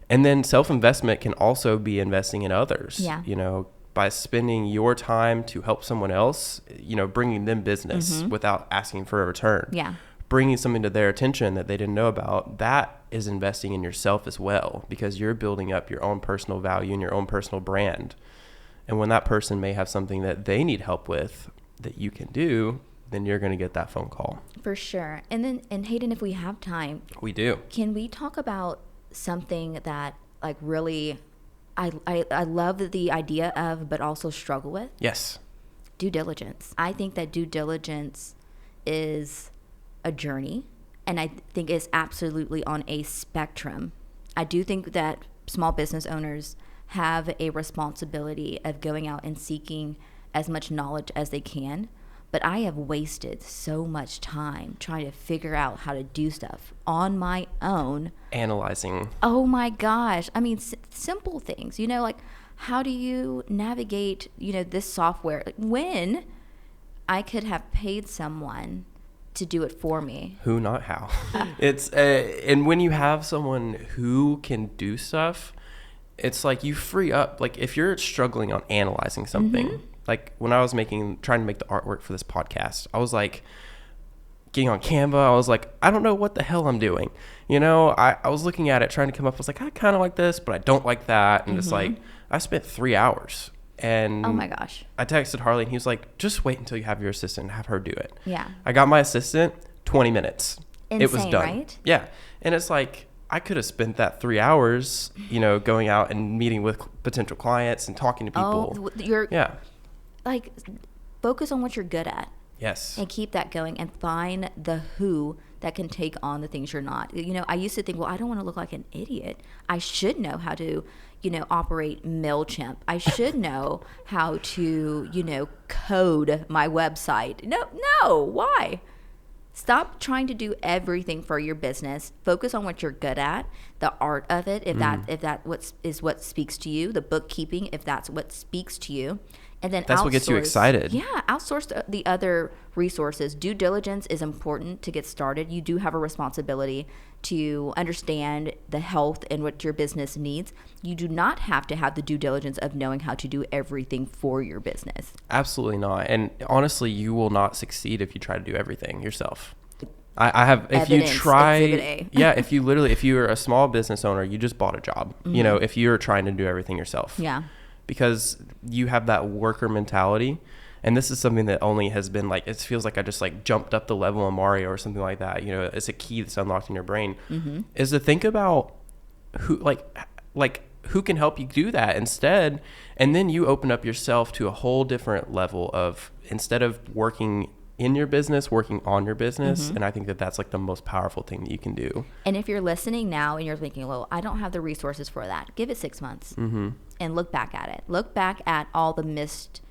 And then self-investment can also be investing in others. Yeah. By spending your time to help someone else, bringing them business without asking for a return. Yeah. Bringing something to their attention that they didn't know about, that is investing in yourself as well, because you're building up your own personal value and your own personal brand. And when that person may have something that they need help with that you can do, then you're going to get that phone call. For sure. And Hayden, if we have time. We do. Can we talk about something that like really I love the idea of, but also struggle with? Yes. Due diligence. I think that due diligence is a journey, and I think it's absolutely on a spectrum. I do think that small business owners have a responsibility of going out and seeking as much knowledge as they can. But I have wasted so much time trying to figure out how to do stuff on my own. Analyzing. Oh my gosh. I mean, simple things, like how do you navigate, this software? When I could have paid someone to do it for me. Who, not how. It's, and when you have someone who can do stuff, it's like you free up. Like if you're struggling on analyzing something, like when I was trying to make the artwork for this podcast, I was like, getting on Canva. I was like, I don't know what the hell I'm doing. You know, I was looking at it, trying to come up. I was like, I kind of like this, but I don't like that. And it's like, I spent 3 hours. And oh my gosh. I texted Harley, and he was like, just wait until you have your assistant and have her do it. Yeah. I got my assistant, 20 minutes. Insane, it was done. Right? Yeah. And it's like, I could have spent that 3 hours, you know, going out and meeting with potential clients and talking to people. Yeah. Like, focus on what you're good at. Yes. And keep that going and find the who that can take on the things you're not. You know, I used to think, well, I don't want to look like an idiot. I should know how to, you know, operate MailChimp. I should know how to, you know, code my website. No, why? Stop trying to do everything for your business. Focus on what you're good at, the art of it, if that what speaks to you, the bookkeeping, if that's what speaks to you. And then that's what gets you excited. Yeah, outsource the other resources. Due diligence is important to get started. You do have a responsibility to understand the health and what your business needs. You do not have to have the due diligence of knowing how to do everything for your business. Absolutely not. And honestly, you will not succeed if you try to do everything yourself. I have, if Evidence, you try, Exhibit A. yeah, if you're a small business owner, you just bought a job, you know, if you're trying to do everything yourself. Yeah. Because you have that worker mentality. And this is something that only has been like, it feels like I just like jumped up the level in Mario or something like that. You know, it's a key that's unlocked in your brain, is to think about who, like who can help you do that instead. And then you open up yourself to a whole different level of, instead of working in your business, working on your business. And I think that that's like the most powerful thing that you can do. And if you're listening now and you're thinking, well, I don't have the resources for that, give it 6 months and look back at it. Look back at all the missed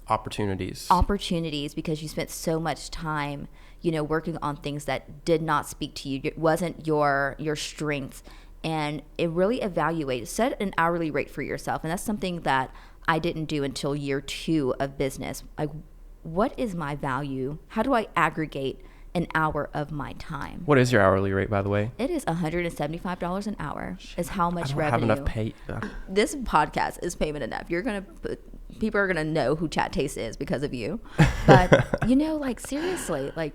opportunities because you spent so much time, you know, working on things that did not speak to you. It wasn't your strengths. And it really evaluate, set an hourly rate for yourself. And that's something that I didn't do until year 2 of business. Like, what is my value? How do I aggregate an hour of my time? What is your hourly rate, by the way? It is $175 an hour is how much I don't revenue. have enough pay. This podcast is payment enough. People are going to know who Chat Taste is because of you. But, you know, like, seriously, like,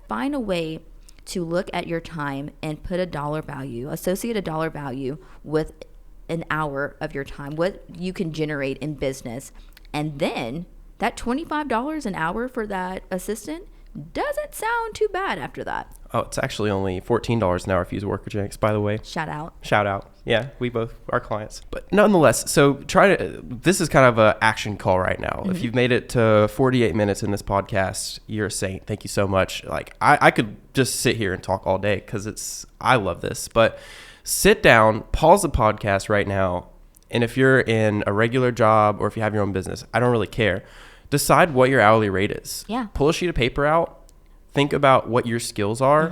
find a way to look at your time and put a dollar value, associate a dollar value with an hour of your time, what you can generate in business. And then that $25 an hour for that assistant doesn't sound too bad after that. Oh, it's actually only $14 an hour if you use Workagenics, by the way. Shout out. Yeah, we both are clients. But nonetheless, so this is kind of an action call right now. If you've made it to 48 minutes in this podcast, you're a saint. Thank you so much. Like, I could just sit here and talk all day because I love this. But sit down, pause the podcast right now. And if you're in a regular job or if you have your own business, I don't really care. Decide what your hourly rate is. Yeah. Pull a sheet of paper out. Think about what your skills are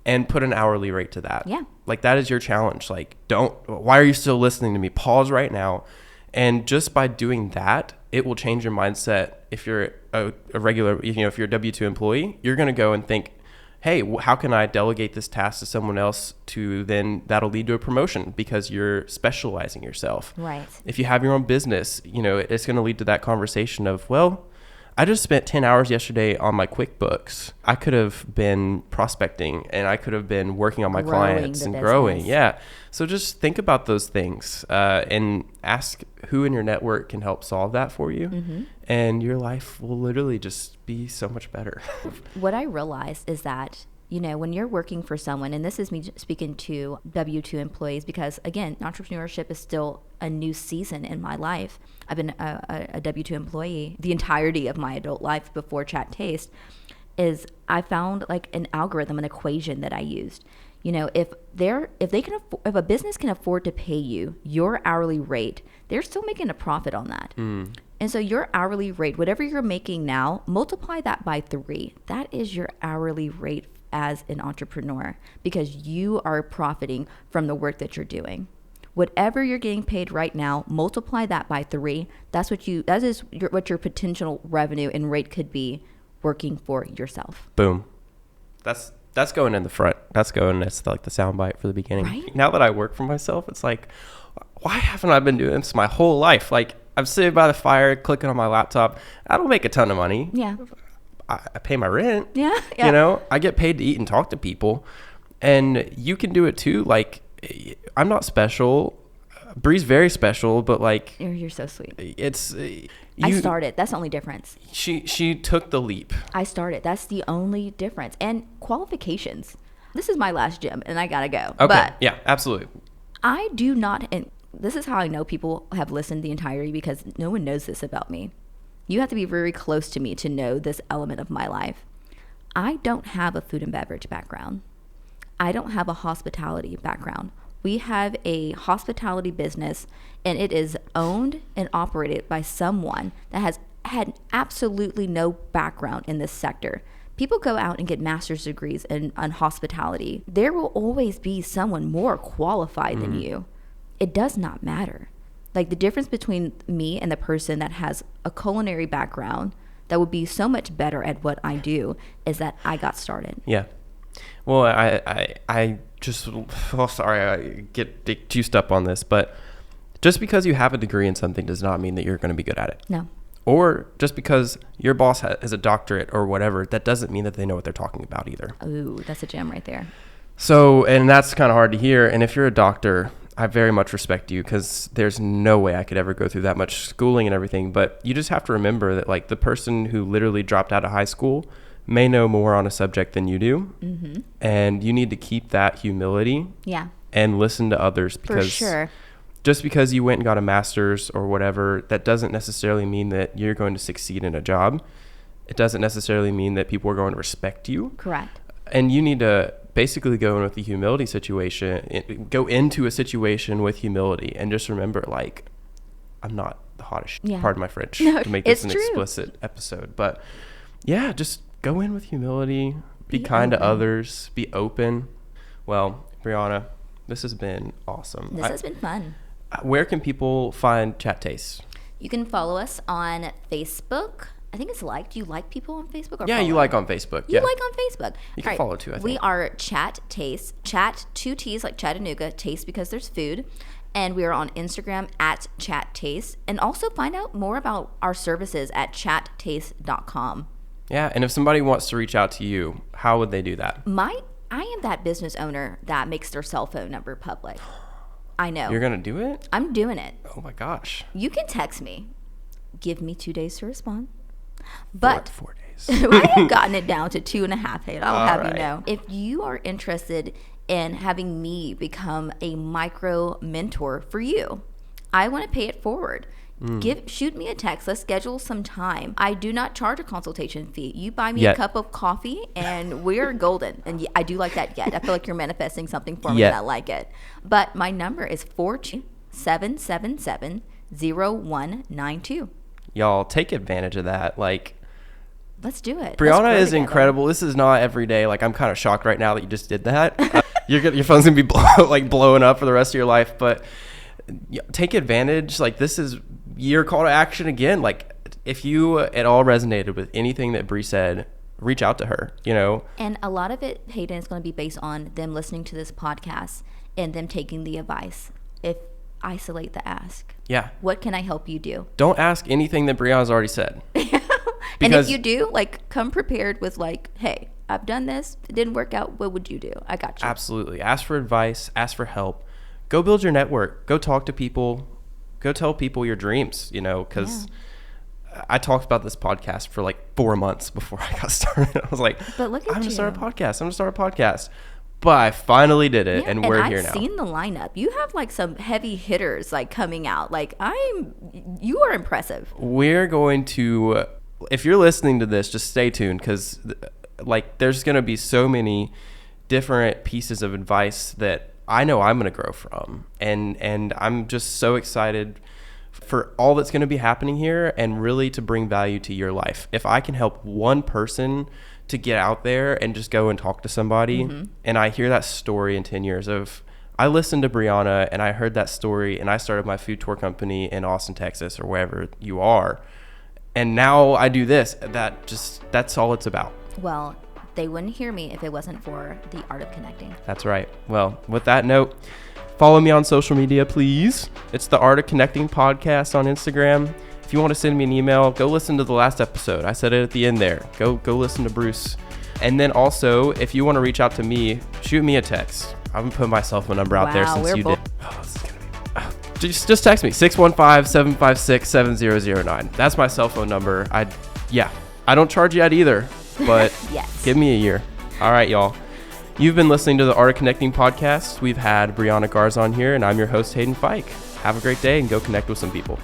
and put an hourly rate to that. Yeah. Like, that is your challenge. Like, why are you still listening to me? Pause right now. And just by doing that, it will change your mindset. If you're a regular, you know, if you're a W-2 employee, you're going to go and think, hey, how can I delegate this task to someone else then that'll lead to a promotion because you're specializing yourself. Right. If you have your own business, you know, it's going to lead to that conversation of, well, I just spent 10 hours yesterday on my QuickBooks. I could have been prospecting and I could have been working on my clients and growing. Yeah. So just think about those things and ask who in your network can help solve that for you. And your life will literally just be so much better. What I realized is that, you know, when you're working for someone, and this is me speaking to W-2 employees, because again, entrepreneurship is still a new season in my life. I've been a W-2 employee the entirety of my adult life before Chat Taste. I found like an algorithm, an equation that I used. You know, if a business can afford to pay you your hourly rate, they're still making a profit on that. And so your hourly rate, whatever you're making now, multiply that by 3. That is your hourly rate as an entrepreneur, because you are profiting from the work that you're doing. Whatever you're getting paid right now, multiply that by 3. That is what your potential revenue and rate could be working for yourself. Boom. That's going in the front. That's going as like the soundbite for the beginning. Right? Now that I work for myself, it's like, why haven't I been doing this my whole life? Like, I'm sitting by the fire, clicking on my laptop. I don't make a ton of money. Yeah. I pay my rent. Yeah. You know, I get paid to eat and talk to people, and you can do it too. Like, I'm not special. Bree's very special, but like, You're so sweet. It's I started. That's the only difference. She took the leap. I started. That's the only difference. And qualifications. This is my last gym, and I gotta go. Okay. But yeah, absolutely. I do not, and this is how I know people have listened the entirety, because no one knows this about me. You have to be very close to me to know this element of my life. I don't have a food and beverage background. I don't have a hospitality background. We have a hospitality business, and it is owned and operated by someone that has had absolutely no background in this sector. People go out and get master's degrees in hospitality. There will always be someone more qualified than you. It does not matter. Like, the difference between me and the person that has a culinary background that would be so much better at what I do is that I got started. Yeah. Well, I just, sorry, I get juiced up on this, but just because you have a degree in something does not mean that you're going to be good at it. No. Or just because your boss has a doctorate or whatever, that doesn't mean that they know what they're talking about either. Ooh, that's a gem right there. So, and that's kind of hard to hear. And if you're a doctor, I very much respect you, because there's no way I could ever go through that much schooling and everything. But you just have to remember that, like, the person who literally dropped out of high school may know more on a subject than you do. Mm-hmm. And you need to keep that humility. Yeah. And listen to others, because for sure. Just because you went and got a master's or whatever, that doesn't necessarily mean that you're going to succeed in a job. It doesn't necessarily mean that people are going to respect you. Correct. And you need to basically go in with the humility situation, go into a situation with humility, and just remember, like, I'm not the hottest pardon my French, to make this an explicit episode. But yeah, just go in with humility, be kind to others, be open. Well, Briana, this has been awesome. This has been fun. Where can people find Chat Taste? You can follow us on Facebook. I think it's like. Do you like people on Facebook? Or yeah, follow? You like on Facebook. You like on Facebook. You can follow too, I think. We are Chat Taste. Chat, 2 T's like Chattanooga. Taste because there's food. And we are on Instagram at Chat Taste. And also find out more about our services at chattaste.com. Yeah, and if somebody wants to reach out to you, how would they do that? I am that business owner that makes their cell phone number public. I know. You're going to do it? I'm doing it. Oh my gosh. You can text me. Give me 2 days to respond. But 4 days. I have gotten it down to 2.5 days. I'll have right. you know. If you are interested in having me become a micro mentor for you, I want to pay it forward. Shoot me a text. Let's schedule some time. I do not charge a consultation fee. You buy me a cup of coffee and we're golden. And I do like that yet. I feel like you're manifesting something for me and I like it. But my number is 427770192. Y'all take advantage of that. Like, let's do it. Briana is incredible. This is not every day. Like, I'm kind of shocked right now that you just did that. Your phone's gonna be blowing up for the rest of your life. But take advantage. Like, this is your call to action again. Like, if you at all resonated with anything that Bree said, reach out to her, you know. And a lot of it, Hayden, is going to be based on them listening to this podcast and them taking the advice. Isolate the ask. Yeah. What can I help you do? Don't ask anything that Briana's already said. And if you do, like, come prepared with, like, hey, I've done this. It didn't work out. What would you do? I got you. Absolutely. Ask for advice. Ask for help. Go build your network. Go talk to people. Go tell people your dreams, you know, because I talked about this podcast for like 4 months before I got started. I was like, I'm going to start a podcast. But I finally did it, and we're here now. I've seen the lineup. You have like some heavy hitters like coming out. Like, you are impressive. We're going to, if you're listening to this, just stay tuned, because like there's going to be so many different pieces of advice that I know I'm going to grow from. And I'm just so excited for all that's going to be happening here, and really to bring value to your life. If I can help one person to get out there and just go and talk to somebody, and I hear that story in 10 years of, I listened to Briana and I heard that story and I started my food tour company in Austin, Texas, or wherever you are, and now I do this, that's all it's about. Well, they wouldn't hear me if it wasn't for the art of connecting. That's right. Well, with that note, follow me on social media, please. It's the Art of Connecting podcast on Instagram. if you want to send me an email, go listen to the last episode. I said it at the end there. Go listen to Bruce. And then also, if you want to reach out to me, shoot me a text. I haven't put my cell phone number out there since you did. Oh, this is gonna be, just text me, 615-756-7009. That's my cell phone number. I don't charge yet either, but yes. Give me a year. All right, y'all. You've been listening to the Art of Connecting podcast. We've had Briana Garza on here, and I'm your host, Hayden Fike. Have a great day and go connect with some people.